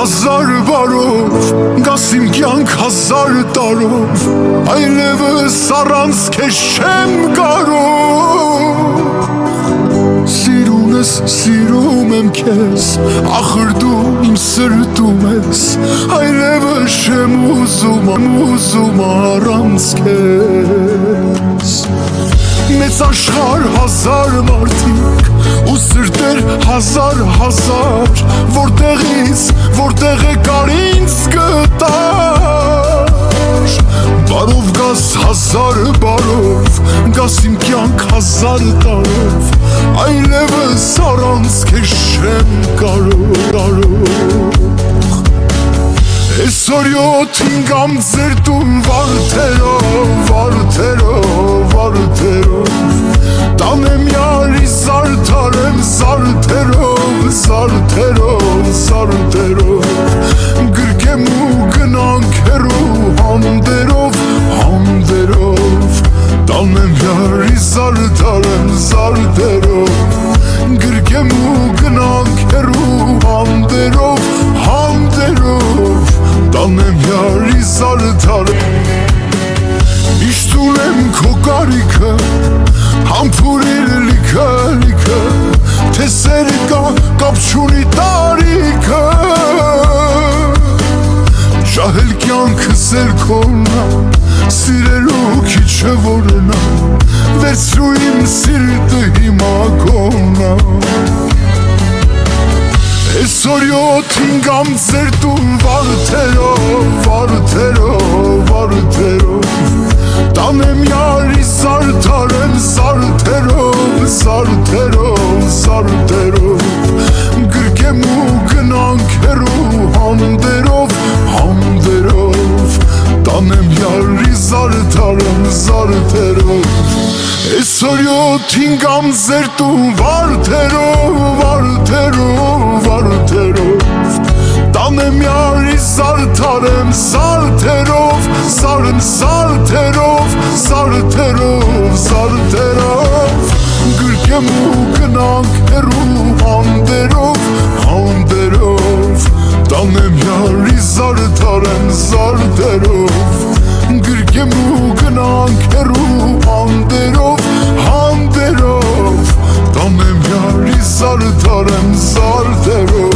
1000 բարով, գաս իմ կյանք 1000 տարով, այլևս առանց քեզ չեմ կարող։ Սիրուն ես, սիրում եմ քեզ, ախր դու իմ սրտում ես, այլևս չեմ ուզում առանց քեզ։ Մեծ աշխարհ 1000 մարդիկ ու սրտեր 1000, որտեղ եկար ինձ գտար։ Բարով գաս 1000 բարով, գաս իմ կյանք 1000 տարով, այլևս առանց քեզ չեմ կարող։ Այսօր 7-ին գամ ձեր տուն վարդերով, տանեմ յարի զարդարեմ զարդերով, գրկեմ ու գնանք հեռու համդերով, տանեմ յարի զարդարեմ զարդերով, գրկեմ ու գնանք հեռու համդերով, տանեմ յարի զարդարեմ։ Միշտ ունեմ քո կարիքը, համբուրիր լիքը, թե սերը կա կապ չունի տարիքը, ջահել կյանքս էլ քոնն ա, սիրելու քիչը որն ա, վերցրու իմ սիրտը հիմա քոնն ա։ Այսօր 7-ին գամ ձեր տուն վարդերով, տանեմ յարի զարդարեմ զարդերով, գրկեմ ու գնանք հեռու համդերով, տանեմ յարի զարդարեմ զարդերով։ Այսօր 7-ին գամ ձեր տուն վարդերով, տանեմ յարի զարդարեմ զարդերով, գրկեմ ու գնանք հեռու համդերով, տանեմ յարի զարդարեմ զարդերով, գրկեմ ու գնանք հեռու համդերով, տանեմ յարի զարդարեմ զարդերով։